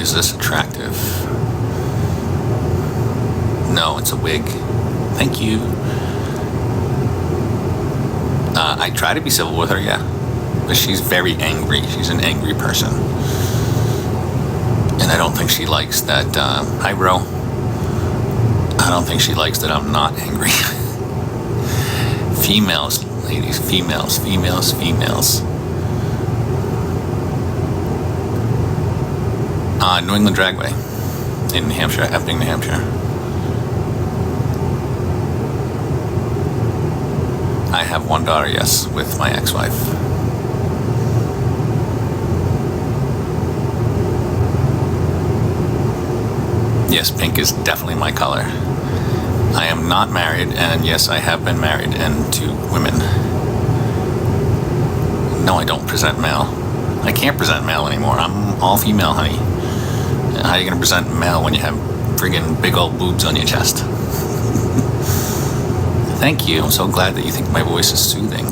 Is this attractive? No, it's a wig. Thank you. I try to be civil with her, yeah. But she's very angry. She's an angry person. And I don't think she likes that, hi bro. I don't think she likes that I'm not angry. Females, ladies, females. New England Dragway in New Hampshire, Epping, New Hampshire. I have one daughter, yes, with my ex-wife. Yes, pink is definitely my color. I am not married, and yes, I have been married and to women. No, I don't present male. I can't present male anymore. I'm all female, honey. How are you gonna present male when you have friggin' big old boobs on your chest? Thank you. I'm so glad that you think my voice is soothing.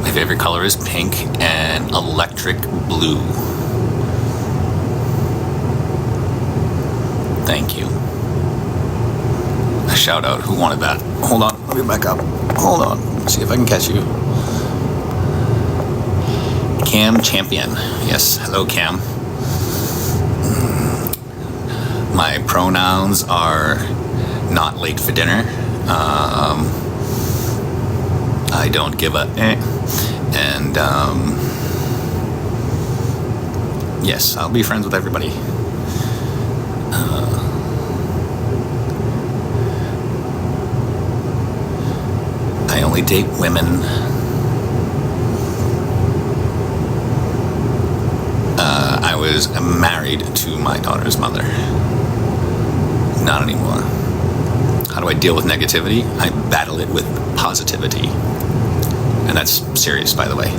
My favorite color is pink and electric blue. Thank you. A shout out. Who wanted that? Hold on. Let me back up. Hold on. Let's see if I can catch you. Cam Champion. Yes. Hello, Cam. My pronouns are not late for dinner. I don't give a and yes, I'll be friends with everybody. I only date women. I was married to my daughter's mother. Not anymore. How do I deal with negativity? I battle it with positivity. And that's serious, by the way.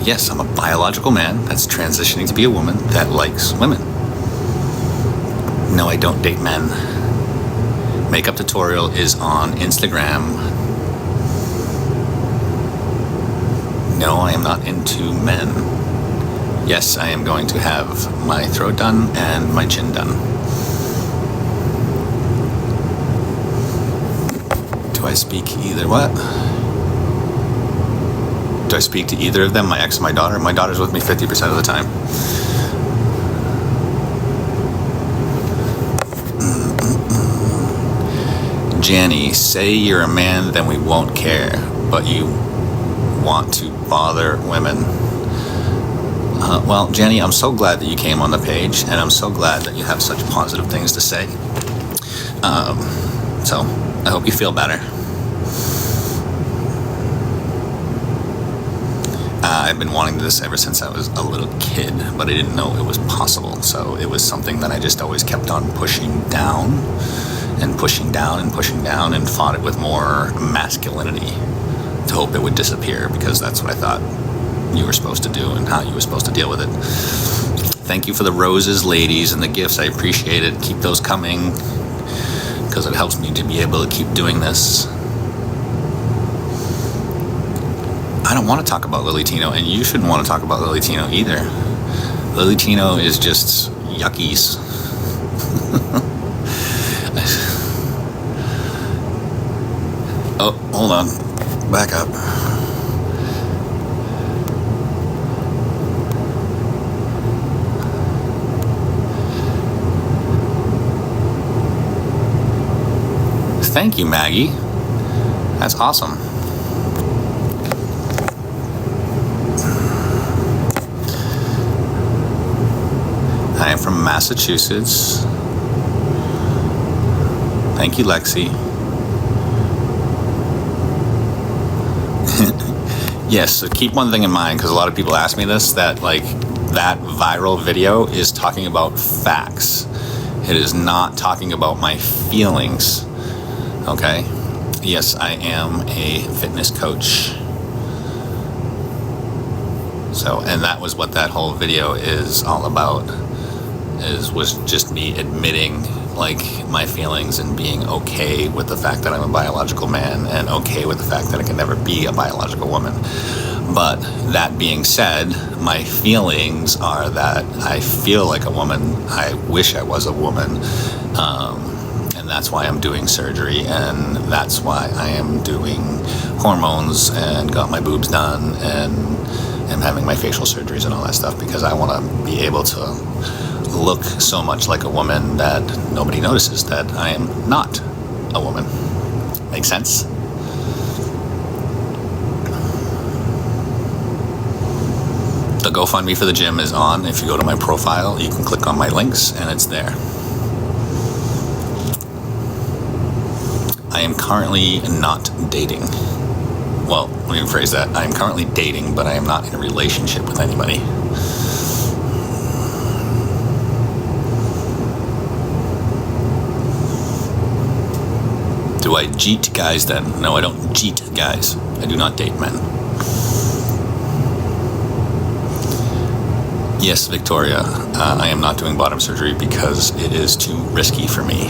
Yes, I'm a biological man that's transitioning to be a woman that likes women. No, I don't date men. Makeup tutorial is on Instagram. No, I am not into men. Yes, I am going to have my throat done and my chin done. Do I speak either what? Do I speak to either of them, my ex and my daughter? My daughter's with me 50% of the time. Janny, say you're a man, then we won't care, but you want to bother women. Well, Jenny, I'm so glad that you came on the page, and I'm so glad that you have such positive things to say. So, I hope you feel better. I've been wanting this ever since I was a little kid, but I didn't know it was possible. So it was something that I just always kept on pushing down and pushing down and pushing down and fought it with more masculinity to hope it would disappear, because that's what I thought you were supposed to do and how you were supposed to deal with it. Thank you for the roses, ladies, and the gifts. I appreciate it. Keep those coming, because it helps me to be able to keep doing this. I don't want to talk about Lily Tino, and you shouldn't want to talk about Lily Tino either. Lily Tino is just yuckies. Oh, hold on. Back up. Thank you, Maggie. That's awesome. I am from Massachusetts. Thank you, Lexi. Yes, so keep one thing in mind, because a lot of people ask me this, that like that viral video is talking about facts. It is not talking about my feelings. Okay? Yes, I am a fitness coach. So, and that was what that whole video is all about. Was just me admitting like my feelings and being okay with the fact that I'm a biological man and okay with the fact that I can never be a biological woman. But that being said, my feelings are that I feel like a woman. I wish I was a woman. And that's why I'm doing surgery, and that's why I am doing hormones and got my boobs done and am having my facial surgeries and all that stuff, because I want to be able to look so much like a woman that nobody notices that I am not a woman. Make sense? The GoFundMe for the gym is on. If you go to my profile, you can click on my links and it's there. I am currently not dating. Well, let me rephrase that. I am currently dating, but I am not in a relationship with anybody. Do I jeet guys then? No, I don't jeet guys. I do not date men. Yes, Victoria, I am not doing bottom surgery because it is too risky for me.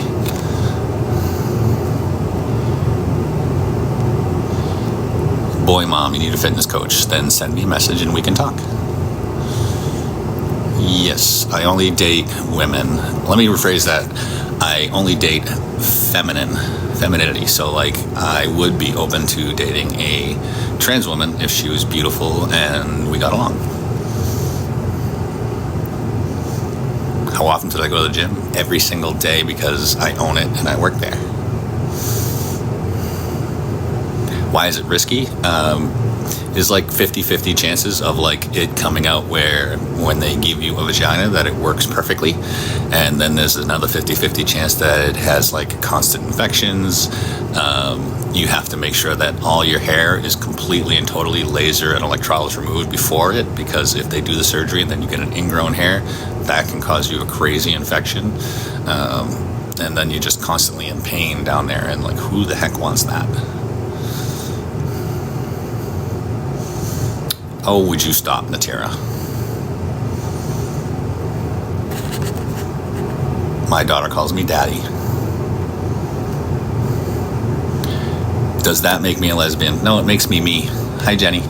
Boy, mom, you need a fitness coach. Then send me a message and we can talk. Yes, I only date women. Let me rephrase that. I only date femininity. So like, I would be open to dating a trans woman if she was beautiful and we got along. How often did I go to the gym? Every single day, because I own it and I work there. Why is it risky? There's like 50-50 chances of like it coming out where when they give you a vagina that it works perfectly, and then there's another 50-50 chance that it has like constant infections. You have to make sure that all your hair is completely and totally laser and electrolysis removed before it, because if they do the surgery and then you get an ingrown hair, that can cause you a crazy infection. And then you're just constantly in pain down there, and like, who the heck wants that? Oh, would you stop, Natera? My daughter calls me daddy. Does that make me a lesbian? No, it makes me me. Hi, Jenny.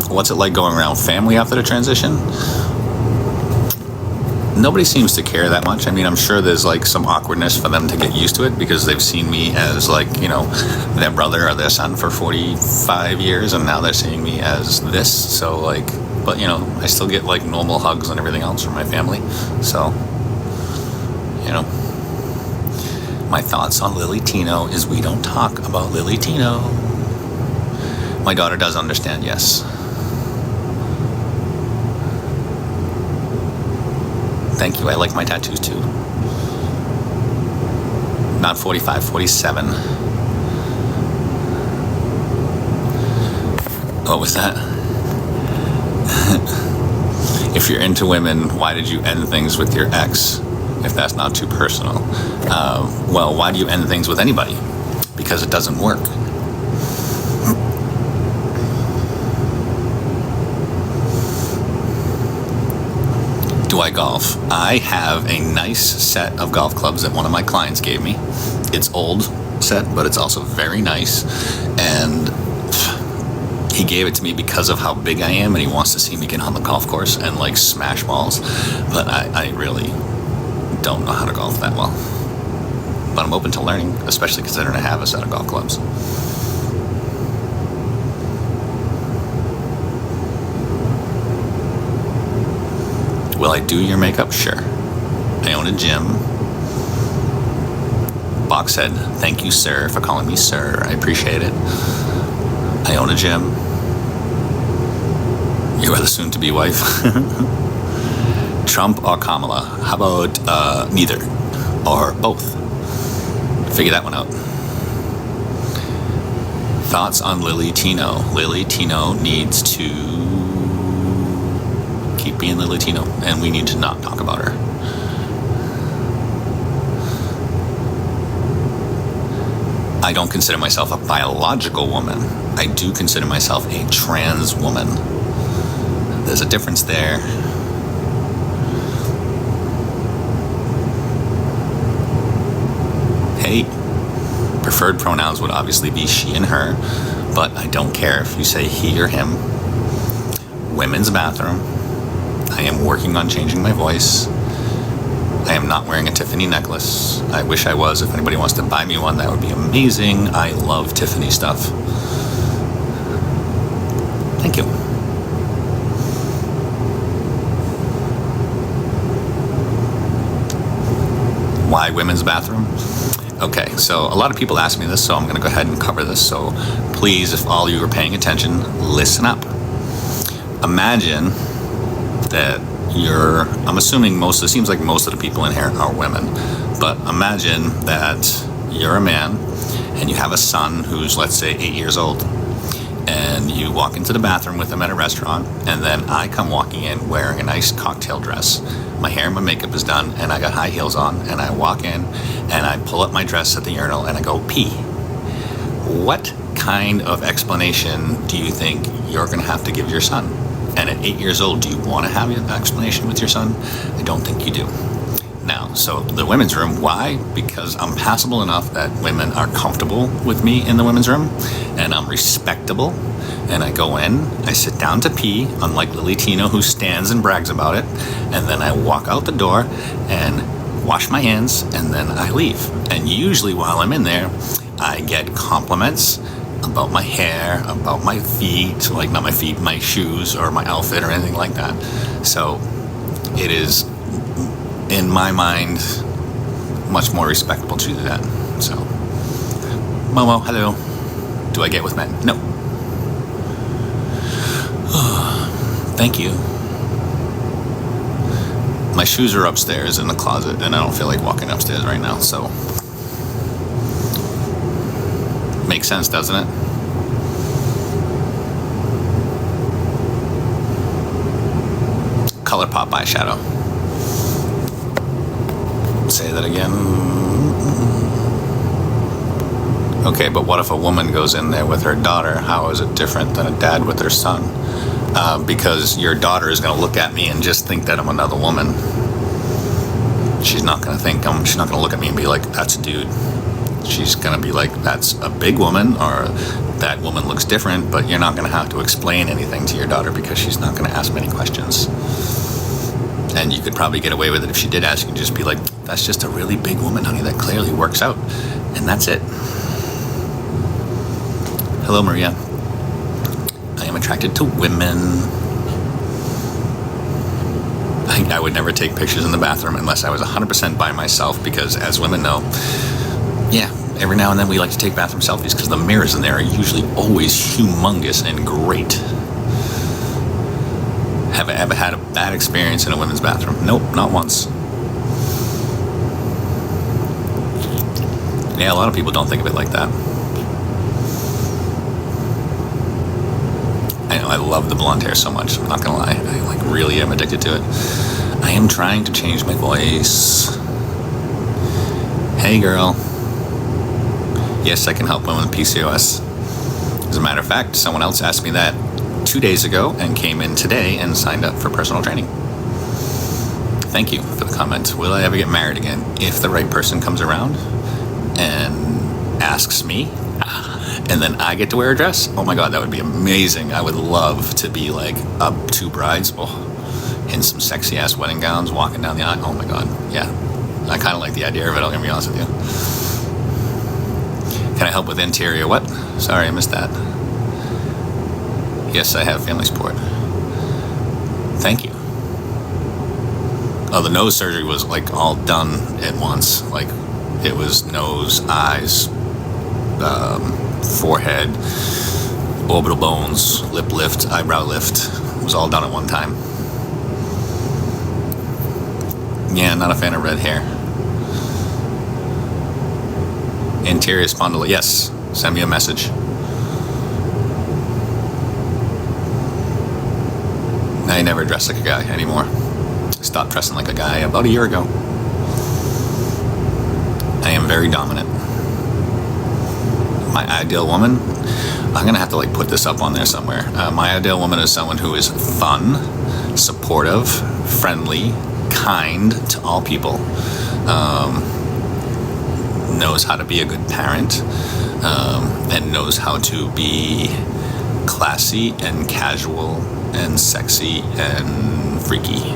What's it like going around family after the transition? Nobody seems to care that much. I mean, I'm sure there's like some awkwardness for them to get used to it, because they've seen me as like, you know, their brother or their son for 45 years, and now they're seeing me as this. So like, but you know, I still get like normal hugs and everything else from my family. So, you know, my thoughts on Lily Tino is we don't talk about Lily Tino. My daughter does understand, yes. Thank you, I like my tattoos too. Not 45, 47. What was that? If you're into women, why did you end things with your ex? If that's not too personal. Well, why do you end things with anybody? Because it doesn't work. Do I golf? I have a nice set of golf clubs that one of my clients gave me. It's old set, but it's also very nice. And he gave it to me because of how big I am, and he wants to see me get on the golf course and like smash balls. But I really don't know how to golf that well. But I'm open to learning, especially considering I have a set of golf clubs. Will I do your makeup? Sure. I own a gym. Boxhead, thank you, sir, for calling me sir. I appreciate it. I own a gym. You are the soon-to-be wife. Trump or Kamala? How about neither? Or both? Figure that one out. Thoughts on Lily Tino? Lily Tino needs to keep being Lily Tino, and we need to not talk about her. I don't consider myself a biological woman. I do consider myself a trans woman. There's a difference there. Hey, preferred pronouns would obviously be she and her, but I don't care if you say he or him. Women's bathroom. I am working on changing my voice. I am not wearing a Tiffany necklace. I wish I was. If anybody wants to buy me one, that would be amazing. I love Tiffany stuff. Thank you. Why women's bathroom? Okay, so a lot of people ask me this, so I'm going to go ahead and cover this. So please, if all you are paying attention, listen up. Imagine that I'm assuming it seems like most of the people in here are women, but imagine that you're a man and you have a son who's, let's say, 8 years old, and you walk into the bathroom with him at a restaurant, and then I come walking in wearing a nice cocktail dress. My hair and my makeup is done, and I got high heels on, and I walk in and I pull up my dress at the urinal and I go pee. What kind of explanation do you think you're going to have to give your son? And at 8 years old, do you want to have an explanation with your son? I don't think you do. Now, so the women's room, why? Because I'm passable enough that women are comfortable with me in the women's room, and I'm respectable, and I go in, I sit down to pee, unlike Lily Tino, who stands and brags about it, and then I walk out the door and wash my hands, and then I leave. And usually while I'm in there, I get compliments about my hair, about my feet, like not my feet, my shoes or my outfit or anything like that. So it is, in my mind, much more respectable to do that. So, Momo, hello. Do I get with men? No. Thank you. My shoes are upstairs in the closet, and I don't feel like walking upstairs right now, so makes sense, doesn't it? ColourPop eyeshadow. Say that again. Okay, but what if a woman goes in there with her daughter? How is it different than a dad with their son? Because your daughter is going to look at me and just think that I'm another woman. She's not going to look at me and be like, that's a dude. She's going to be like, that's a big woman, or that woman looks different, but you're not going to have to explain anything to your daughter because she's not going to ask many questions. And you could probably get away with it if she did ask you, just be like, that's just a really big woman, honey, that clearly works out. And that's it. Hello, Maria. I am attracted to women. I would never take pictures in the bathroom unless I was 100% by myself, because as women know, yeah, every now and then we like to take bathroom selfies because the mirrors in there are usually always humongous and great. Have I ever had a bad experience in a women's bathroom? Nope, not once. Yeah, a lot of people don't think of it like that. I know, I love the blonde hair so much, I'm not gonna lie. I really am addicted to it. I am trying to change my voice. Hey girl. Yes, I can help women with PCOS. As a matter of fact, someone else asked me that 2 days ago and came in today and signed up for personal training. Thank you for the comment. Will I ever get married again? If the right person comes around and asks me, and then I get to wear a dress, oh my God, that would be amazing. I would love to be like up two brides in some sexy ass wedding gowns walking down the aisle. Oh my God, yeah. I kind of like the idea of it, I'm gonna be honest with you. Can I help with interior? What? Sorry, I missed that. Yes, I have family support. Thank you. Oh, the nose surgery was like all done at once. Like it was nose, eyes, forehead, orbital bones, lip lift, eyebrow lift. It was all done at one time. Yeah, not a fan of red hair. Interior spondylosis. Yes, send me a message. I never dress like a guy anymore. Stopped dressing like a guy about a year ago. I am very dominant. My ideal woman, I'm gonna have to like put this up on there somewhere. My ideal woman is someone who is fun, supportive, friendly, kind to all people, knows how to be a good parent, and knows how to be classy and casual and sexy and freaky.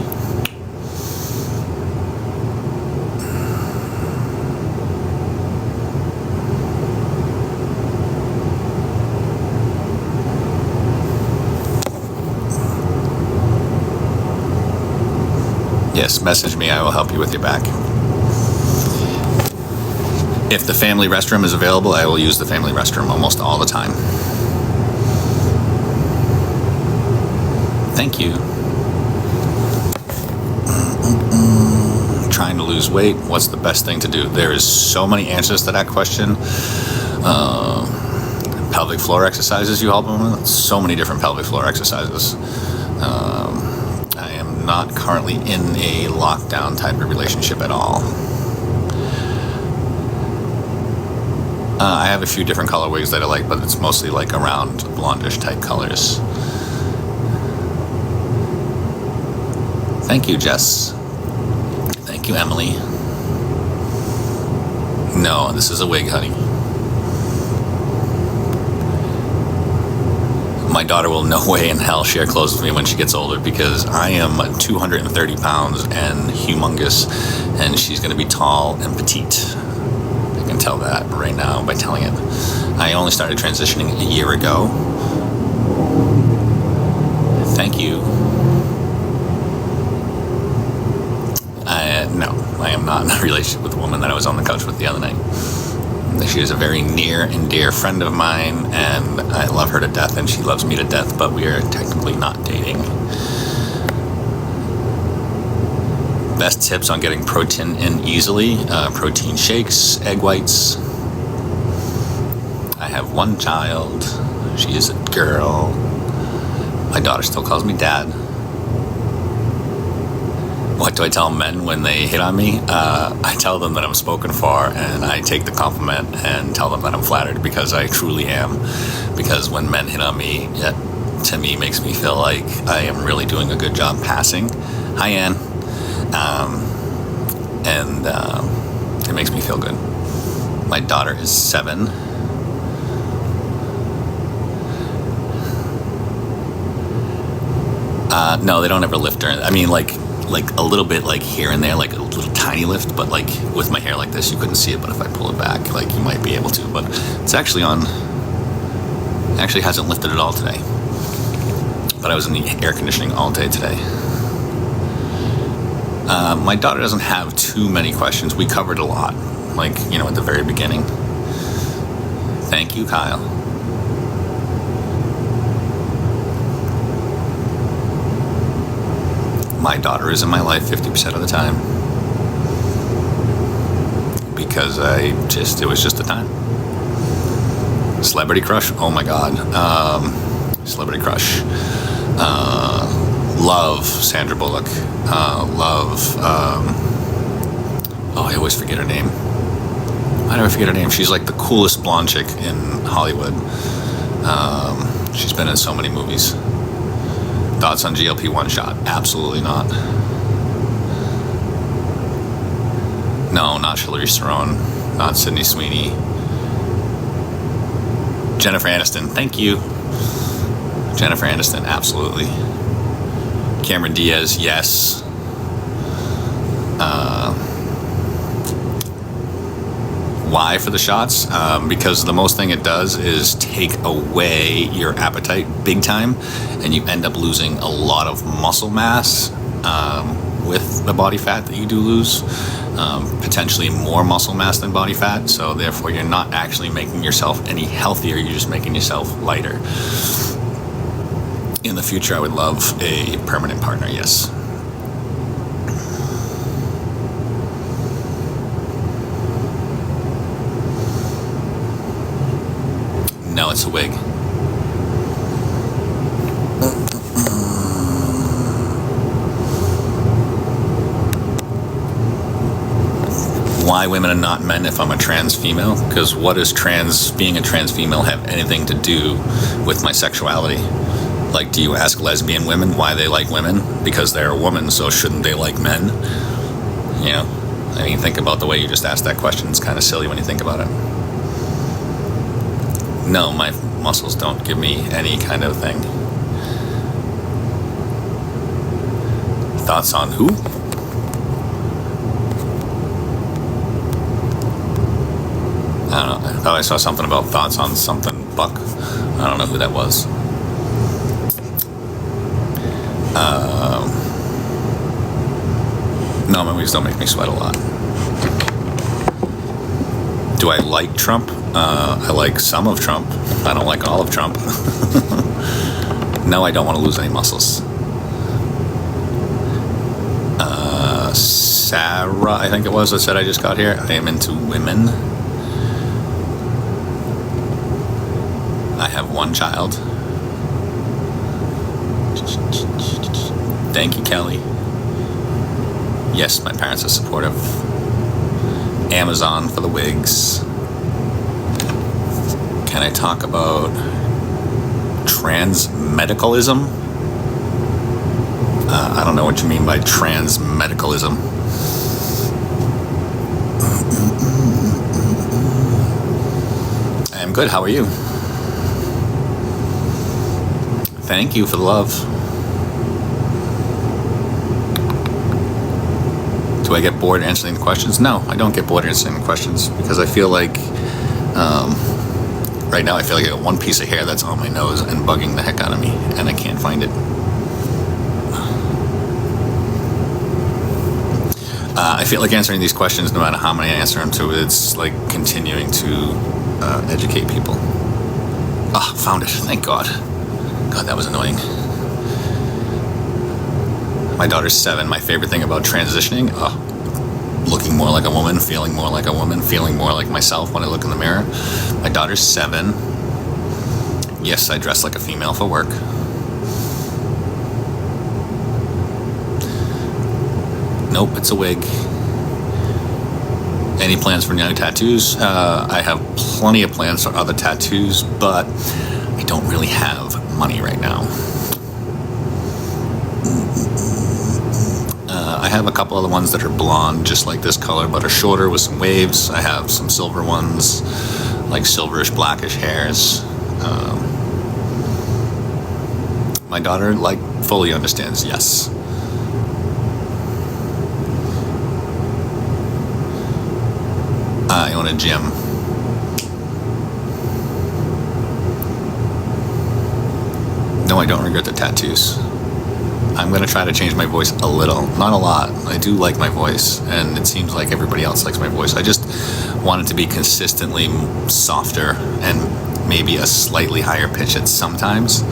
Yes, message me. I will help you with your back. If the family restroom is available, I will use the family restroom almost all the time. Thank you. Trying to lose weight. What's the best thing to do? There is so many answers to that question. Pelvic floor exercises you help them with. So many different pelvic floor exercises. I am not currently in a lockdown type of relationship at all. I have a few different color wigs that I like, but it's mostly like around blondish type colors. Thank you, Jess. Thank you, Emily. No, this is a wig, honey. My daughter will no way in hell share clothes with me when she gets older, because I am 230 pounds and humongous, and she's going to be tall and petite. I can tell that right now by telling it. I only started transitioning a year ago. Thank you. No, I am not in a relationship with the woman that I was on the couch with the other night. She is a very near and dear friend of mine, and I love her to death, and she loves me to death, but we are technically not dating. Best tips on getting protein in easily: protein shakes, egg whites. I have one child. She is a girl. My daughter still calls me dad. What do I tell men when they hit on me? I tell them that I'm spoken for, and I take the compliment and tell them that I'm flattered, because I truly am. Because when men hit on me, it, to me, makes me feel like I am really doing a good job passing. Hi, Ann. It makes me feel good. My daughter is 7. No, they don't ever lift her. I mean, like a little bit, like here and there, like a little tiny lift, but like with my hair like this, you couldn't see it, but if I pull it back, like you might be able to, but it's actually hasn't lifted at all today. But I was in the air conditioning all day today. My daughter doesn't have too many questions. We covered a lot, like, at the very beginning. Thank you, Kyle. My daughter is in my life 50% of the time, because it was just the time. Celebrity crush? Oh my God. Celebrity crush. Love Sandra Bullock. I always forget her name. Why do I forget her name? She's like the coolest blonde chick in Hollywood. She's been in so many movies. Thoughts on GLP-1 shot? Absolutely not. No, not Charlize Theron. Not Sydney Sweeney. Jennifer Aniston. Thank you. Jennifer Aniston, absolutely. Cameron Diaz, yes. Why for the shots? Because the most thing it does is take away your appetite big time, and you end up losing a lot of muscle mass with the body fat that you do lose, potentially more muscle mass than body fat, so therefore you're not actually making yourself any healthier, you're just making yourself lighter. In the future, I would love a permanent partner, yes. No, it's a wig. why women are not men if I'm a trans female, because what does being a trans female have anything to do with my sexuality? Like, do you ask lesbian women why they like women? Because they're a woman, so shouldn't they like men? You know, I mean, think about the way you just asked that question. It's kind of silly when you think about it. No, my muscles don't give me any kind of thing. Thoughts on who? I don't know. I thought I saw something about thoughts on something Buck. I don't know who that was. No, movies don't make me sweat a lot. Do I like Trump? I like some of Trump. I don't like all of Trump. No, I don't want to lose any muscles. Sarah, I think it was, that said I just got here. I am into women. I have one child. Thank you, Kelly. Yes, my parents are supportive. Amazon for the wigs. Can I talk about trans-medicalism? I don't know what you mean by trans-medicalism. I am good. How are you? Thank you for the love. Do I get bored answering the questions? No, I don't get bored answering the questions because I feel like right now I feel like I got one piece of hair that's on my nose and bugging the heck out of me, and I can't find it. I feel like answering these questions, no matter how many I answer them to, it's like continuing to educate people. Ah, found it. Thank God. God, that was annoying. My daughter's 7. My favorite thing about transitioning, looking more like a woman, feeling more like a woman, feeling more like myself when I look in the mirror. My daughter's 7. Yes, I dress like a female for work. Nope, it's a wig. Any plans for new tattoos? I have plenty of plans for other tattoos, but I don't really have money right now. I have a couple other ones that are blonde, just like this color, but are shorter with some waves. I have some silver ones, like silverish, blackish hairs. My daughter, fully understands, yes. I own a gym. No, I don't regret the tattoos. I'm going to try to change my voice a little. Not a lot. I do like my voice, and it seems like everybody else likes my voice. I just want it to be consistently softer and maybe a slightly higher pitch at sometimes.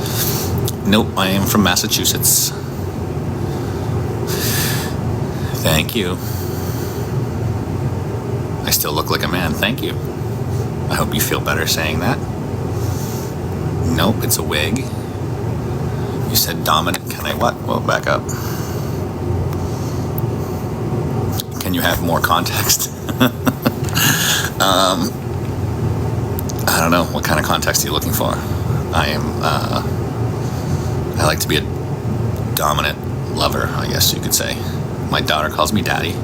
Nope, I am from Massachusetts. Thank you. I still look like a man. Thank you. I hope you feel better saying that. Nope, it's a wig. You said dominant. Can I what? Well, back up. Can you have more context? I don't know. What kind of context are you looking for? I like to be a dominant lover, I guess you could say. My daughter calls me daddy.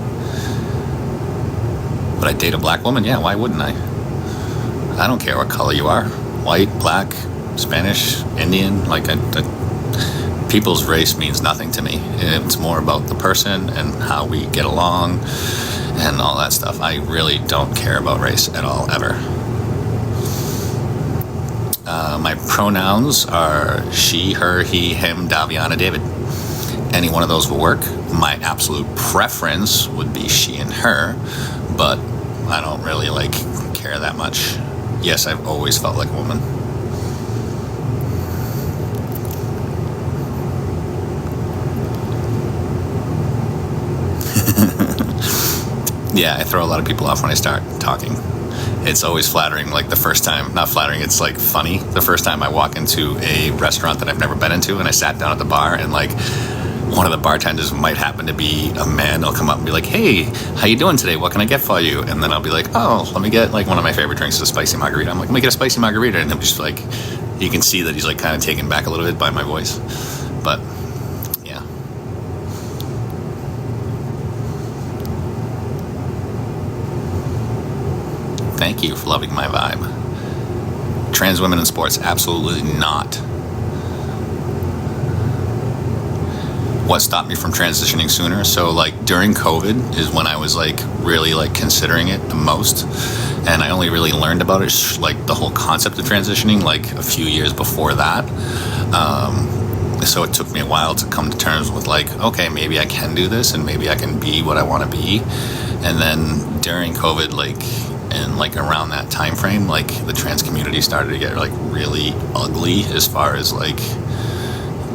Would I date a black woman? Yeah, why wouldn't I? I don't care what color you are. White, black, Spanish, Indian, people's race means nothing to me. It's more about the person and how we get along and all that stuff. I really don't care about race at all, ever. My pronouns are she, her, he, him, Daviana, David. Any one of those will work. My absolute preference would be she and her, but I don't really care that much. Yes, I've always felt like a woman. Yeah, I throw a lot of people off when I start talking. It's always flattering, the first time. Not flattering, it's funny. The first time I walk into a restaurant that I've never been into and I sat down at the bar and one of the bartenders might happen to be a man. They'll come up and be like, hey, how you doing today? What can I get for you? And then I'll be like, oh, let me get, like, one of my favorite drinks is a spicy margarita. I'm like, let me get a spicy margarita. And I'm just like, you can see that he's like kind of taken back a little bit by my voice. But yeah. Thank you for loving my vibe. Trans women in sports, absolutely not. What stopped me from transitioning sooner? So like during COVID is when I was like really like considering it the most, and I only really learned about it like the whole concept of transitioning like a few years before that. So it took me a while to come to terms with like, okay, maybe I can do this and maybe I can be what I want to be. And then during COVID, like, and like around that time frame, like the trans community started to get like really ugly as far as like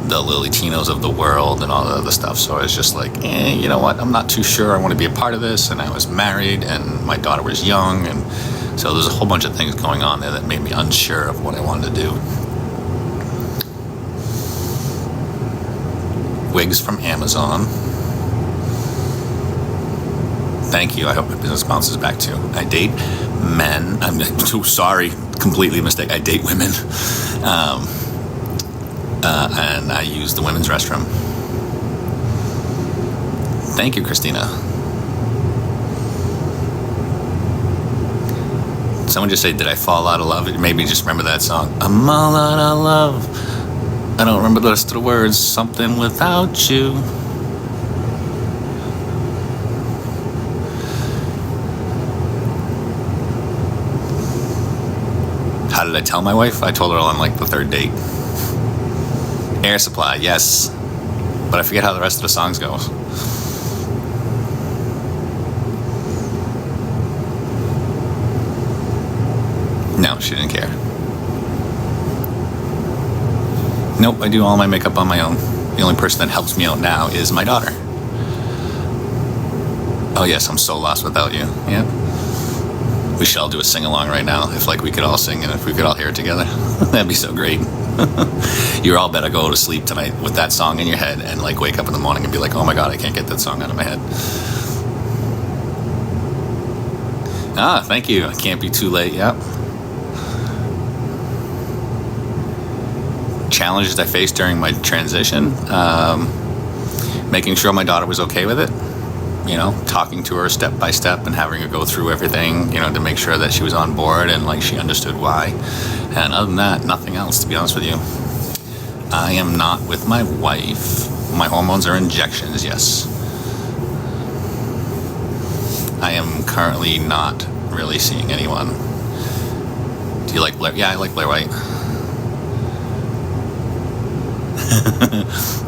the Lilitinos of the world and all the other stuff. So I was just like, you know what, I'm not too sure I want to be a part of this. And I was married and my daughter was young, and so there's a whole bunch of things going on there that made me unsure of what I wanted to do. Wigs from Amazon. Thank you. I hope my business bounces back too. I date men. I'm too sorry. Completely a mistake. I date women. And I use the women's restroom. Thank you, Christina. Someone just said, did I fall out of love? It made me just remember that song. I'm all out of love. I don't remember the rest of the words. Something without you. How did I tell my wife? I told her on like the third date. Air Supply, yes. But I forget how the rest of the songs go. No, she didn't care. Nope, I do all my makeup on my own. The only person that helps me out now is my daughter. Oh yes, I'm so lost without you. Yep. We should all do a sing-along right now. If like we could all sing and if we could all hear it together. That'd be so great. You all better go to sleep tonight with that song in your head and like wake up in the morning and be like, oh my God, I can't get that song out of my head. Ah, thank you. I can't be too late. Yep. Challenges I faced during my transition. Making sure my daughter was okay with it. You know, talking to her step by step and having her go through everything, you know, to make sure that she was on board and like she understood why. And other than that, nothing else, to be honest with you. I am not with my wife. My hormones are injections, yes. I am currently not really seeing anyone. Do you like Blair? Yeah, I like Blair White.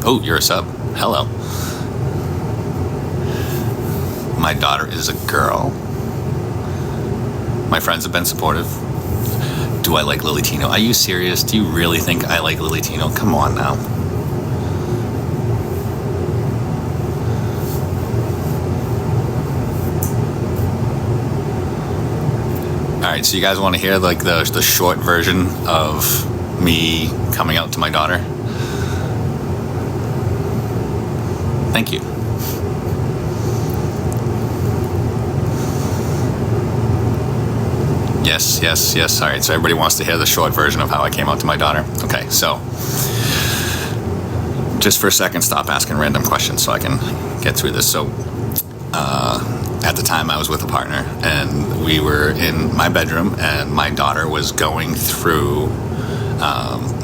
Oh, you're a sub. Hello. My daughter is a girl. My friends have been supportive. Do I like Lilitino? Are you serious? Do you really think I like Lilitino? Come on now. Alright, so you guys want to hear like the short version of me coming out to my daughter? Thank you. Yes. All right, so everybody wants to hear the short version of how I came out to my daughter. Okay, so just for a second, stop asking random questions so I can get through this. So at the time I was with a partner and we were in my bedroom and my daughter was going through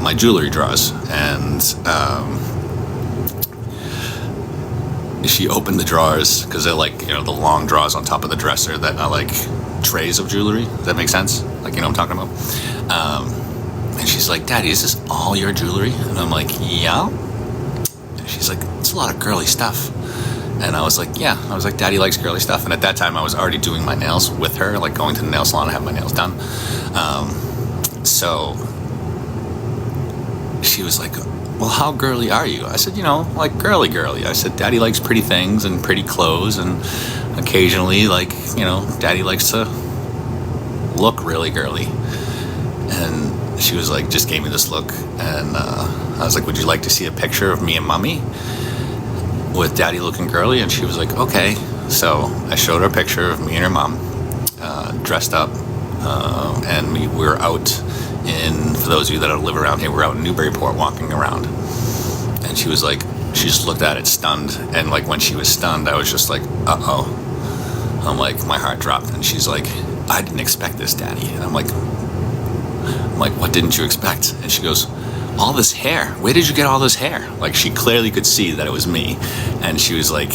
my jewelry drawers, and she opened the drawers because they're like, you know, the long drawers on top of the dresser that are like trays of jewelry. Does that make sense? Like, you know what I'm talking about? And she's like, Daddy, is this all your jewelry? And I'm like, yeah. And she's like, it's a lot of girly stuff. And I was like, yeah. I was like, Daddy likes girly stuff. And at that time I was already doing my nails with her, like going to the nail salon to have my nails done. So she was like, well, how girly are you? I said, you know, like girly. I said, Daddy likes pretty things and pretty clothes, and occasionally, like, you know, Daddy likes to look really girly. And she was like, just gave me this look, and I was like, would you like to see a picture of me and Mommy? with daddy looking girly, and she was like, okay. So I showed her a picture of me and her mom, dressed up, and we were out in, for those of you that live around here, we're out in Newburyport walking around. And she was like, she just looked at it stunned. And like when she was stunned, I was just like, uh-oh. I'm like, my heart dropped. And she's like, I didn't expect this, Daddy. And I'm like, what didn't you expect? And she goes, all this hair. Where did you get all this hair? Like, she clearly could see that it was me. And she was like,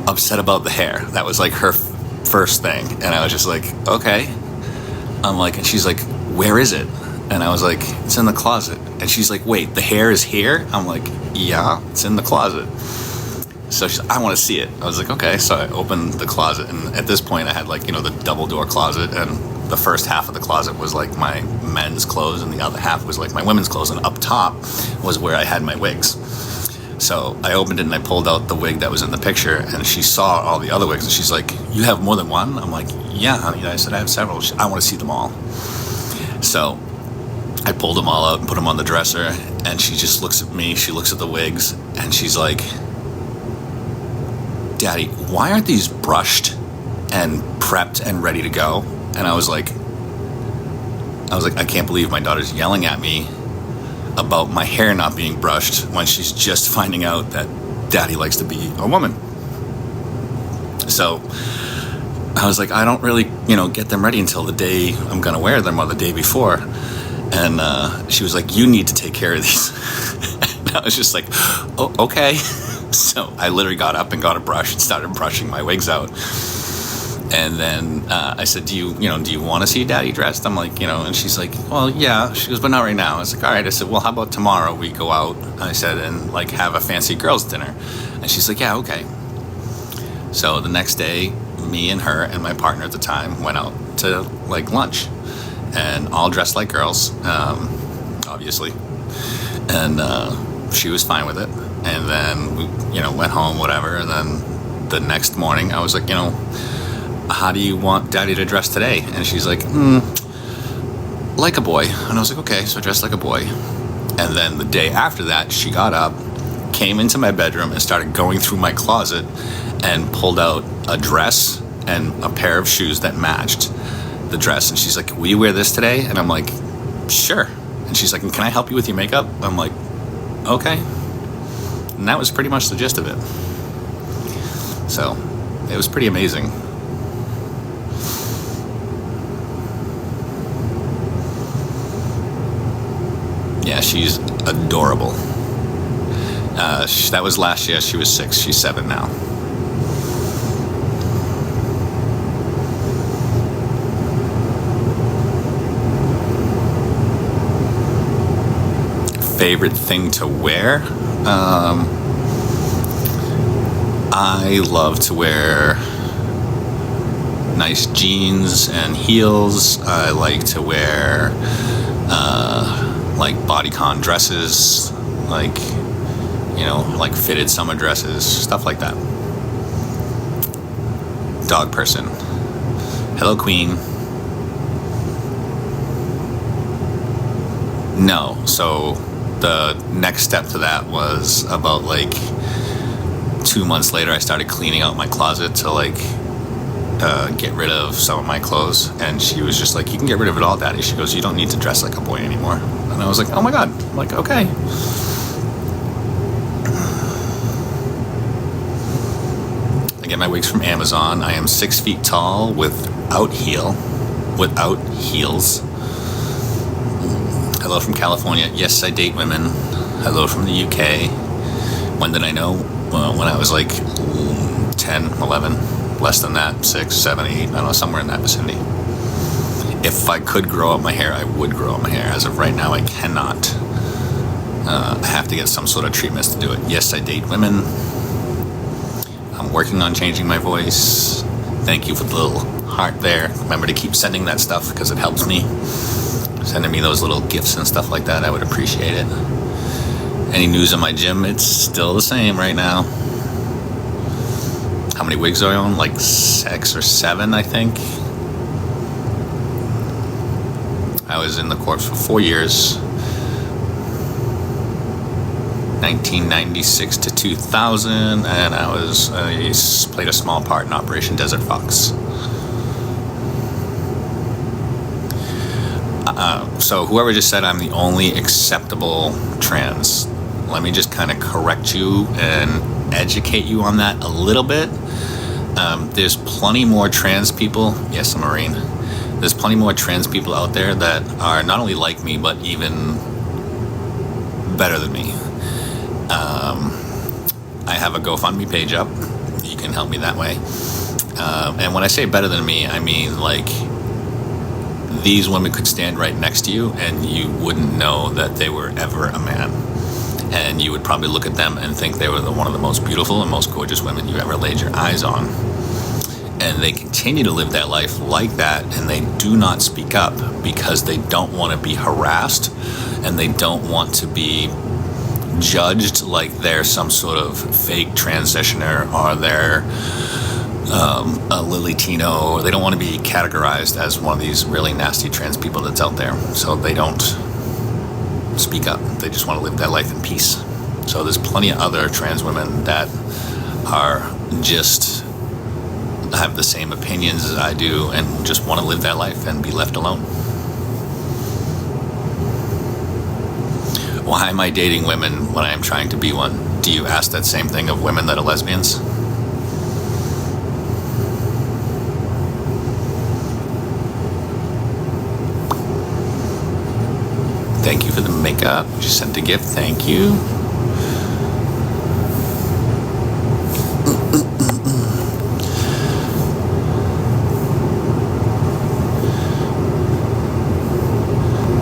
upset about the hair. That was like her first thing. And I was just like, okay. I'm like, and she's like, where is it? And I was like, it's in the closet. And she's like, wait, the hair is here? I'm like, yeah, it's in the closet. So she's like, I want to see it. I was like, okay. So I opened the closet, and at this point I had like, the double door closet, and the first half of the closet was like my men's clothes, and the other half was like my women's clothes, and up top was where I had my wigs. So I opened it and I pulled out the wig that was in the picture, and she saw all the other wigs, and she's like, you have more than one? I'm like, yeah, honey. I said, I have several. I want to see them all. So I pulled them all out and put them on the dresser, and she just looks at me, she looks at the wigs, and she's like, Daddy, why aren't these brushed and prepped and ready to go? And I was like, I can't believe my daughter's yelling at me about my hair not being brushed when she's just finding out that Daddy likes to be a woman. So I was like, I don't really, get them ready until the day I'm gonna wear them, or the day before. And she was like, you need to take care of these. And I was just like, oh, okay. So I literally got up and got a brush and started brushing my wigs out. And then I said, do you want to see Daddy dressed? I'm like, and she's like, well, yeah. She goes, but not right now. I was like, all right. I said, well, how about tomorrow we go out, I said, and like have a fancy girls' dinner? And she's like, yeah, okay. So the next day, me and her and my partner at the time went out to like lunch, and all dressed like girls, obviously. And she was fine with it. And then we, went home, whatever. And then the next morning I was like, how do you want Daddy to dress today? And she's like, like a boy. And I was like, okay. So I dressed like a boy. And then the day after that, she got up, came into my bedroom, and started going through my closet and pulled out a dress and a pair of shoes that matched the dress. And she's like, will you wear this today? And I'm like, sure. And she's like, can I help you with your makeup? I'm like, okay. And that was pretty much the gist of it. So it was pretty amazing. Yeah, she's adorable. That was last year. She was 6. She's 7 now. Favorite thing to wear? I love to wear nice jeans and heels. I like to wear like bodycon dresses, like like fitted summer dresses, stuff like that. Dog person. Hello, Queen. No. So the next step to that was about like 2 months later, I started cleaning out my closet to like get rid of some of my clothes. And she was just like, you can get rid of it all, Daddy. She goes, you don't need to dress like a boy anymore. And I was like, oh my God. I'm like, okay. I get my wigs from Amazon. I am 6 feet tall without heels. Hello from California. Yes, I date women. Hello from the UK. When did I know? Well, when I was like 10, 11, less than that, 6, 7, 8, I don't know, somewhere in that vicinity. If I could grow up my hair, I would grow up my hair. As of right now, I cannot. I have to get some sort of treatments to do it. Yes, I date women. I'm working on changing my voice. Thank you for the little heart there. Remember to keep sending that stuff because it helps me. Sending me those little gifts and stuff like that, I would appreciate it. Any news on my gym? It's still the same right now. How many wigs do I own? Like 6 or 7, I think. I was in the corps for 4 years. 1996 to 2000, and I played a small part in Operation Desert Fox. So whoever just said I'm the only acceptable trans, let me just kind of correct you and educate you on that a little bit. There's plenty more trans people. Yes, I'm a Marine. There's plenty more trans people out there that are not only like me, but even better than me. I have a GoFundMe page up. You can help me that way. And when I say better than me, I mean like these women could stand right next to you and you wouldn't know that they were ever a man. And you would probably look at them and think they were one of the most beautiful and most gorgeous women you ever laid your eyes on. And they continue to live their life like that, and they do not speak up because they don't want to be harassed and they don't want to be judged like they're some sort of fake transitioner or they're a Lily Tino. They don't want to be categorized as one of these really nasty trans people that's out there. So they don't speak up. They just want to live their life in peace. So there's plenty of other trans women that are just have the same opinions as I do and just want to live their life and be left alone. Why am I dating women when I am trying to be one? Do you ask that same thing of women that are lesbians? Thank you for the makeup. Just sent a gift. Thank you.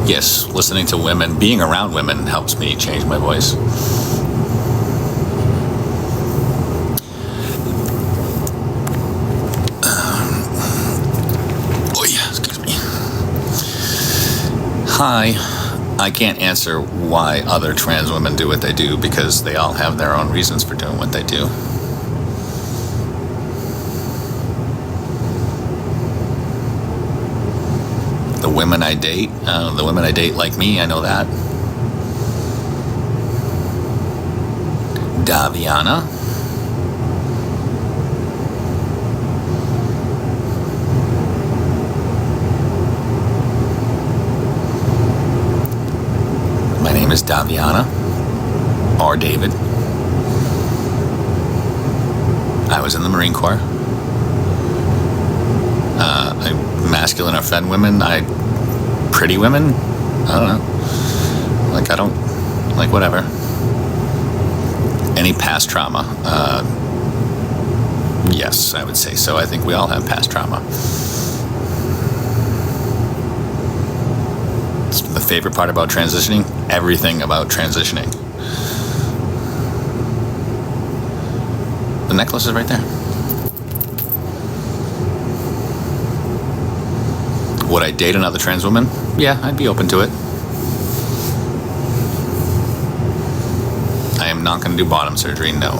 Yes, listening to women, being around women helps me change my voice. Oh yeah, excuse me. Hi. I can't answer why other trans women do what they do because they all have their own reasons for doing what they do. The women I date like me, I know that. Daviana. My name is Daviana, or David. I was in the Marine Corps. Masculine or femme women, pretty women, I don't know. Like, I don't, like, whatever. Any past trauma? Yes, I would say so. I think we all have past trauma. The favorite part about transitioning? Everything about transitioning. The necklace is right there. Would I date another trans woman? Yeah, I'd be open to it. I am not going to do bottom surgery, no.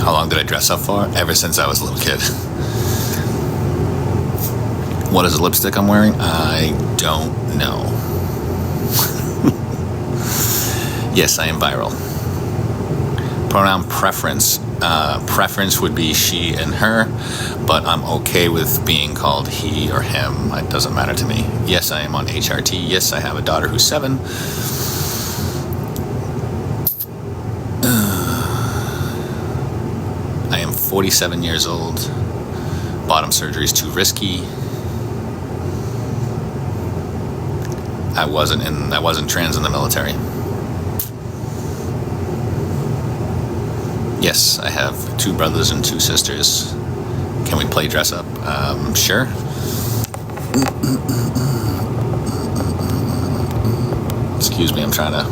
How long did I dress up for? Ever since I was a little kid. What is the lipstick I'm wearing? I don't know. Yes, I am viral. Pronoun preference. Preference would be she and her, but I'm okay with being called he or him. It doesn't matter to me. Yes, I am on HRT. Yes, I have a daughter who's 7. I am 47 years old. Bottom surgery is too risky. I wasn't trans in the military. Yes, I have 2 brothers and 2 sisters. Can we play dress up? Sure. Excuse me, I'm trying to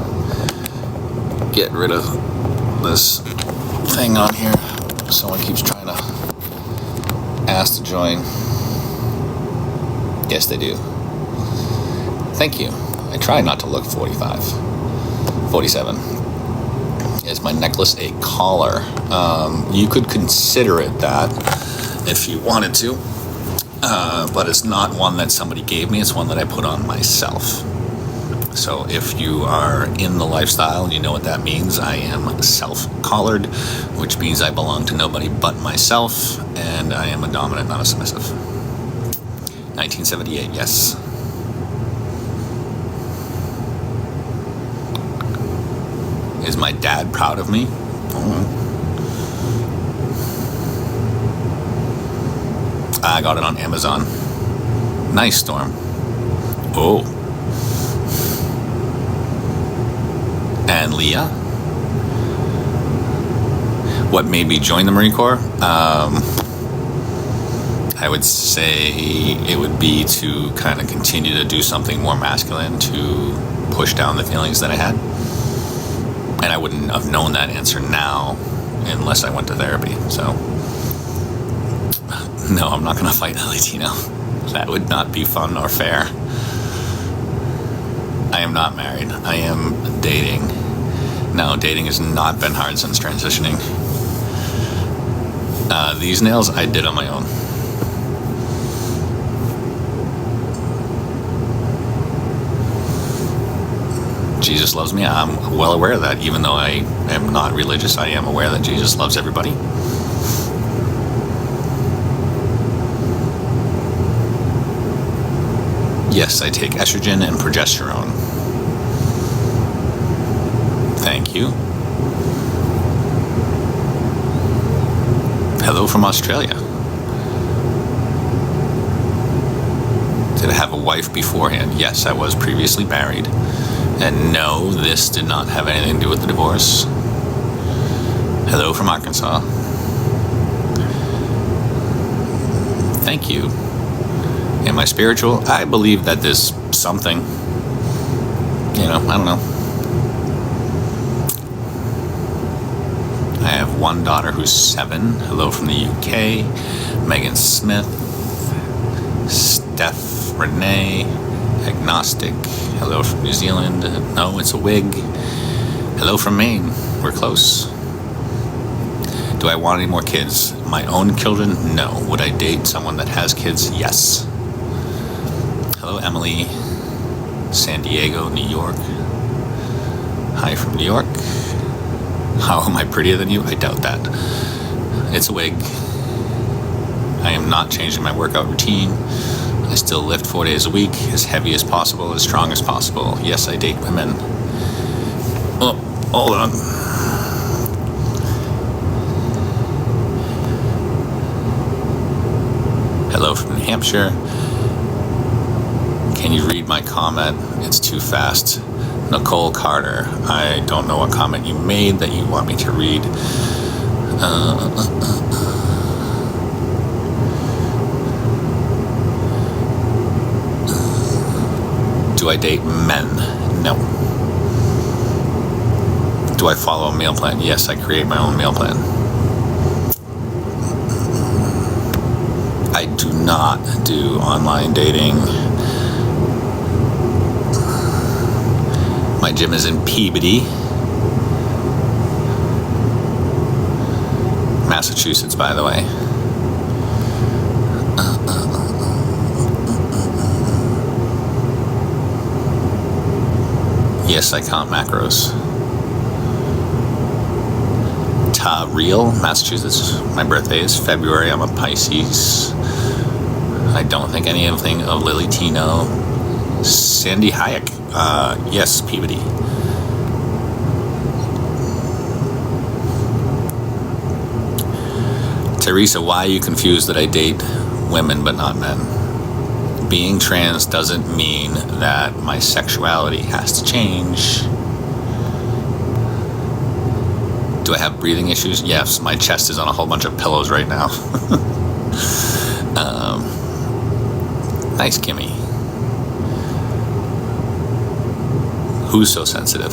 get rid of this thing on here. Someone keeps trying to ask to join. Yes, they do. Thank you. I try not to look 45. 47. Is my necklace a collar? You could consider it that if you wanted to. but it's not one that somebody gave me, it's one that I put on myself. So if you are in the lifestyle and you know what that means, I am self-collared, which means I belong to nobody but myself, and I am a dominant, not a submissive. 1978, yes. Is my dad proud of me? Oh. I got it on Amazon. Nice, Storm. Oh. And Leah? What made me join the Marine Corps? I would say it would be to kind of continue to do something more masculine, to push down the feelings that I had. And I wouldn't have known that answer now unless I went to therapy. So, no, I'm not going to fight a Latino. That would not be fun or fair. I am not married. I am dating. No, dating has not been hard since transitioning. These nails I did on my own. Jesus loves me. I'm well aware of that. Even though I am not religious, I am aware that Jesus loves everybody. Yes, I take estrogen and progesterone. Thank you. Hello from Australia. Did I have a wife beforehand? Yes, I was previously married. And no, this did not have anything to do with the divorce. Hello from Arkansas. Thank you. Am I spiritual? I believe that there's something. I don't know. I have one daughter who's 7. Hello from the UK. Megan Smith. Steph Renee. Agnostic. Hello from New Zealand. No, it's a wig. Hello from Maine. We're close. Do I want any more kids? My own children? No. Would I date someone that has kids? Yes. Hello, Emily. San Diego, New York. Hi from New York. How am I prettier than you? I doubt that. It's a wig. I am not changing my workout routine. I still lift 4 days a week, as heavy as possible, as strong as possible. Yes, I date women. Oh, hold on. Hello from New Hampshire. Can you read my comment? It's too fast. Nicole Carter. I don't know what comment you made that you want me to read. Do I date men? No. Do I follow a meal plan? Yes, I create my own meal plan. I do not do online dating. My gym is in Peabody, Massachusetts, by the way. Yes, I count macros. Real, Massachusetts. My birthday is February. I'm a Pisces. I don't think anything of Lily Tino. Sandy Hayek. Yes, Peabody. Teresa, why are you confused that I date women but not men? Being trans doesn't mean that my sexuality has to change. Do I have breathing issues? Yes, my chest is on a whole bunch of pillows right now. Nice, Kimmy. Who's so sensitive?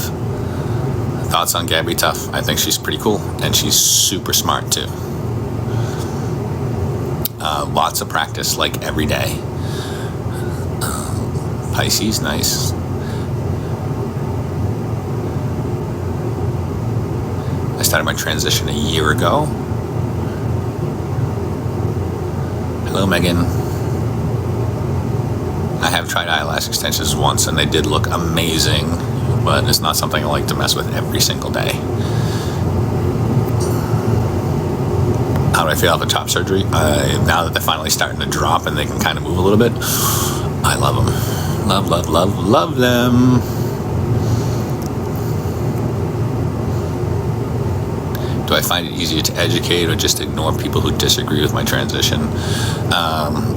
Thoughts on Gabby Tuff? I think she's pretty cool, and she's super smart too. Lots of practice, like every day. Pisces, nice. I started my transition a year ago. Hello, Megan. I have tried eyelash extensions once, and they did look amazing, but it's not something I like to mess with every single day. How do I feel after top surgery? Now that they're finally starting to drop and they can kind of move a little bit, I love them. Love, love, love, love them. Do I find it easier to educate or just ignore people who disagree with my transition?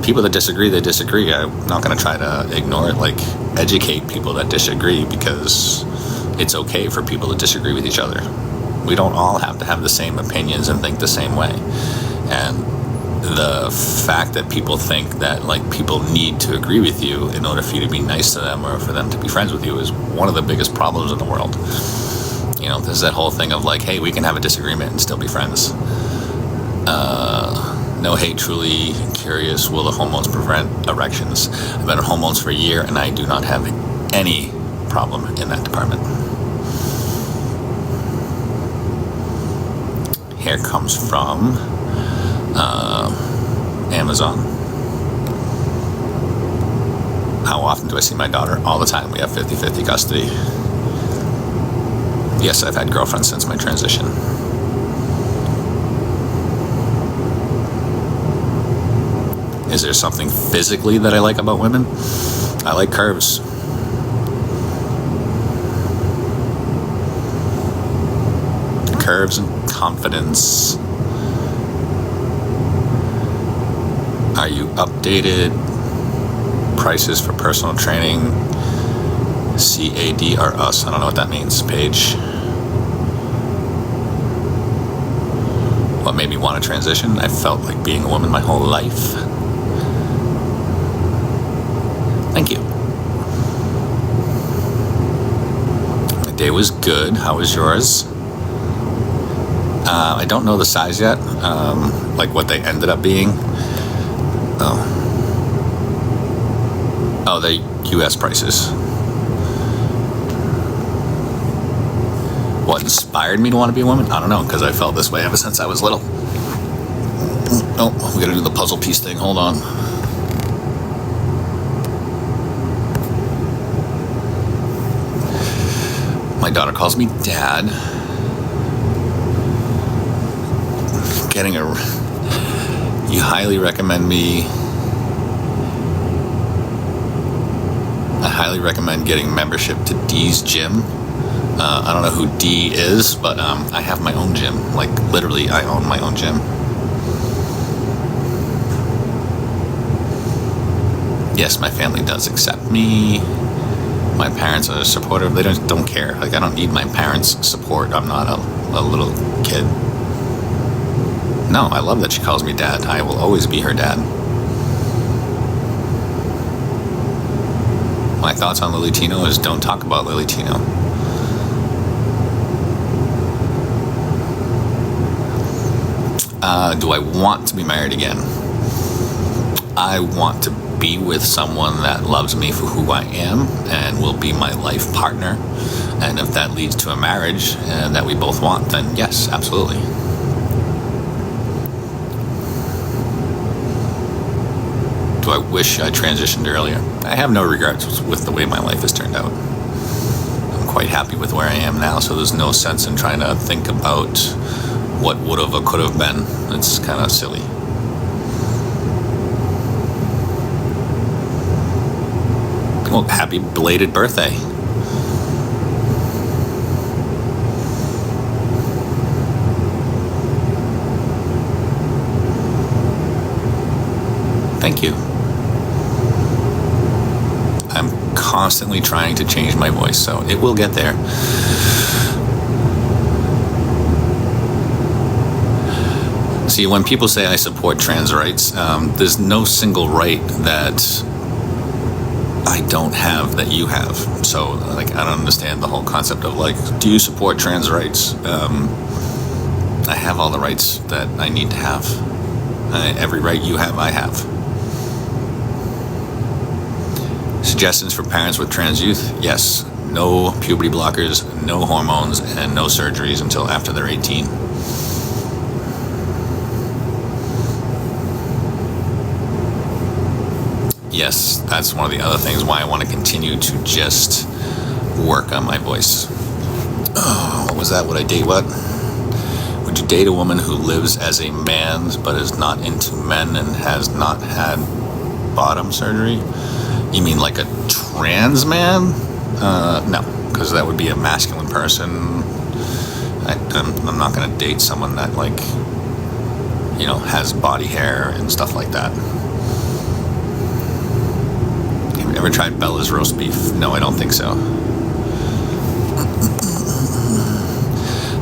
People that disagree, they disagree. I'm not going to try to ignore it. Like, educate people that disagree, because it's okay for people to disagree with each other. We don't all have to have the same opinions and think the same way. And the fact that people think that, like, people need to agree with you in order for you to be nice to them or for them to be friends with you is one of the biggest problems in the world. You know, there's that whole thing of like, hey, we can have a disagreement and still be friends. No hate, truly curious, will the hormones prevent erections? I've been on hormones for a year and I do not have any problem in that department. Here comes from Amazon. How often do I see my daughter? All the time. We have 50-50 custody. Yes, I've had girlfriends since my transition. Is there something physically that I like about women? I like curves. Curves and confidence. Are you updated? Prices for personal training. CAD or us. I don't know what that means. Page. What made me want to transition? I felt like being a woman my whole life. Thank you. My day was good. How was yours? I don't know the size yet, like what they ended up being. Oh, the U.S. prices. What inspired me to want to be a woman? I don't know, because I felt this way ever since I was little. Oh, we gotta do the puzzle piece thing. Hold on. My daughter calls me Dad. You highly recommend me. I highly recommend getting membership to D's gym. I don't know who D is, but I have my own gym. Like, literally, I own my own gym. Yes, my family does accept me. My parents are supportive. They don't care. Like, I don't need my parents' support. I'm not a little kid. No, I love that she calls me Dad. I will always be her dad. My thoughts on Lily Tino is don't talk about Lily Tino. Do I want to be married again? I want to be with someone that loves me for who I am and will be my life partner. And if that leads to a marriage that we both want, then yes, absolutely. Do I wish I transitioned earlier? I have no regrets with the way my life has turned out. I'm quite happy with where I am now, so there's no sense in trying to think about what would have or could have been. It's kind of silly. Well, happy belated birthday. Thank you. I'm constantly trying to change my voice, so it will get there. See, when people say I support trans rights, there's no single right that I don't have that you have. So, like, I don't understand the whole concept of, like, do you support trans rights? I have all the rights that I need to have. Every right you have, I have. Suggestions for parents with trans youth? Yes. No puberty blockers, no hormones, and no surgeries until after they're 18. Yes, that's one of the other things why I want to continue to just work on my voice. Oh, what was that? Would I date what? Would you date a woman who lives as a man but is not into men and has not had bottom surgery? You mean like a trans man? No, because that would be a masculine person. I'm not going to date someone that, like, you know, has body hair and stuff like that. Have you ever tried Bella's roast beef? No, I don't think so.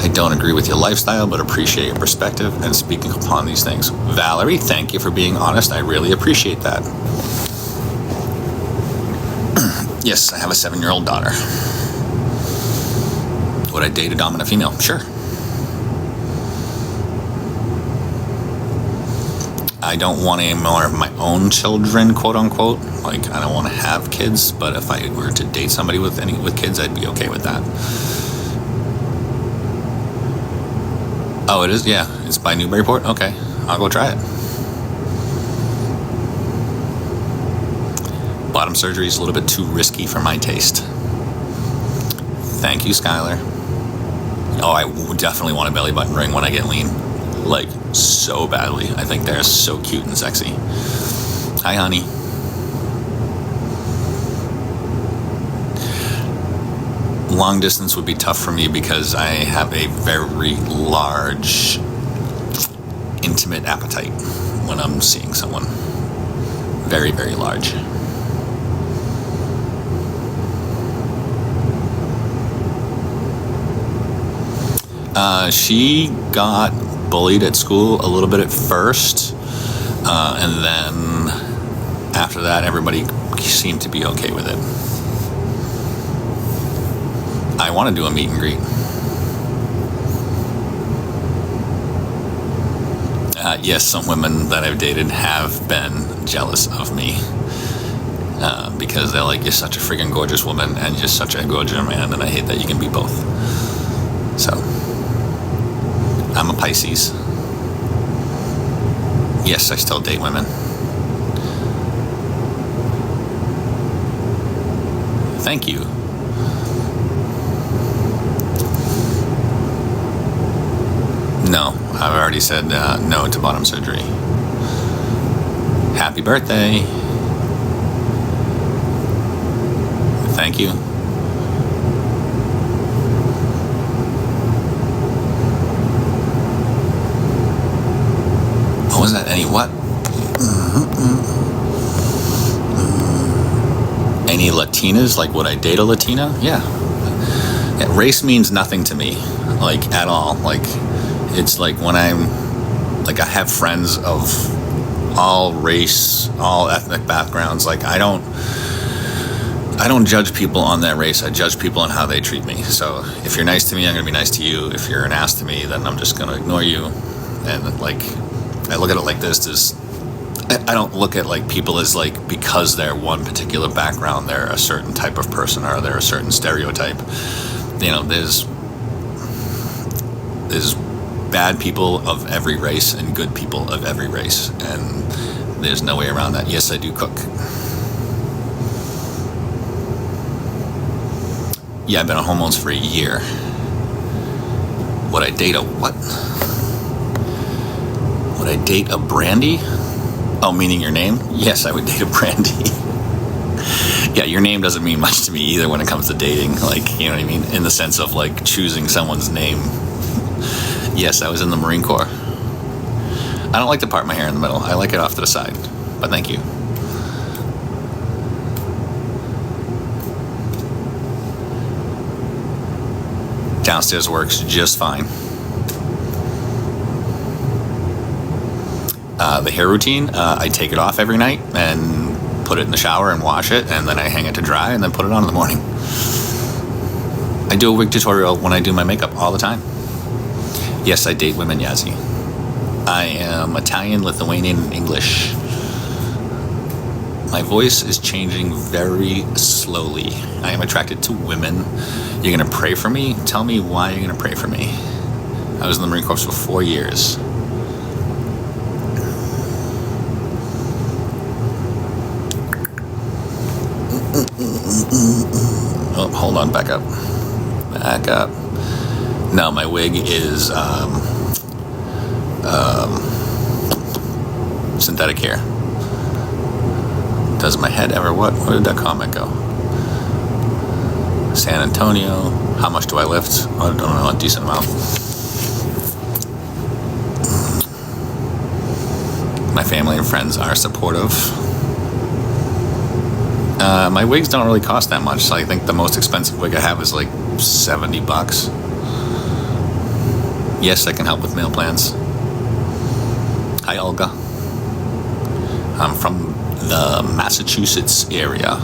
I don't agree with your lifestyle, but appreciate your perspective and speaking upon these things. Valerie, thank you for being honest. I really appreciate that. Yes, I have a 7-year-old daughter. Would I date a dominant female? Sure. I don't want any more of my own children, quote unquote. Like, I don't want to have kids, but if I were to date somebody with kids, I'd be okay with that. Oh, it is? Yeah. It's by Newburyport? Okay. I'll go try it. Bottom surgery is a little bit too risky for my taste. Thank you, Skylar. Oh, I definitely want a belly button ring when I get lean. Like, so badly. I think they're so cute and sexy. Hi, honey. Long distance would be tough for me because I have a very large, intimate appetite when I'm seeing someone. Very, very large. She got bullied at school a little bit at first, and then after that, everybody seemed to be okay with it. I want to do a meet and greet. Yes, some women that I've dated have been jealous of me because they're like, you're such a freaking gorgeous woman and you're such a gorgeous man, and I hate that you can be both. So, I'm a Pisces. Yes, I still date women. Thank you. No, I've already said no to bottom surgery. Happy birthday. Thank you. What was that? Any what? Any Latinas? Like, would I date a Latina? Yeah. Race means nothing to me, like, at all. Like, it's like when I have friends of all race, all ethnic backgrounds. Like, I don't judge people on their race. I judge people on how they treat me. So if you're nice to me, I'm going to be nice to you. If you're an ass to me, then I'm just going to ignore you. And, like, I look at it like this. I don't look at, like, people as, like, because they're one particular background, they're a certain type of person or they're a certain stereotype. You know, there's bad people of every race and good people of every race, and there's no way around that. Yes, I do cook. Yeah, I've been on hormones for a year. Would I date a what? Would I date a Brandy? Oh, meaning your name? Yes, I would date a Brandy. Yeah, your name doesn't mean much to me either when it comes to dating. Like, you know what I mean? In the sense of, like, choosing someone's name. Yes, I was in the Marine Corps. I don't like to part my hair in the middle. I like it off to the side. But thank you. Downstairs works just fine. The hair routine, I take it off every night and put it in the shower and wash it, and then I hang it to dry and then put it on in the morning. I do a wig tutorial when I do my makeup all the time. Yes, I date women, Yazzie. I am Italian, Lithuanian, and English. My voice is changing very slowly. I am attracted to women. You're going to pray for me? Tell me why you're going to pray for me. I was in the Marine Corps for 4 years. Oh, hold on, back up. Back up. No, my wig is synthetic hair. Does my head ever what? Where did that comment go? San Antonio. How much do I lift? I don't know, a decent amount. My family and friends are supportive. My wigs don't really cost that much. So I think the most expensive wig I have is like $70. Yes, I can help with meal plans. Hi, Olga. I'm from the Massachusetts area.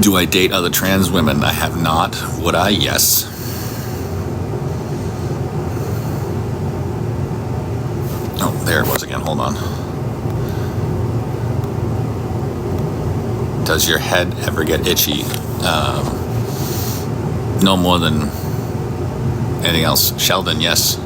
Do I date other trans women? I have not. Would I? Yes. Oh, there it was again. Hold on. Does your head ever get itchy? No more than anything else. Sheldon, yes.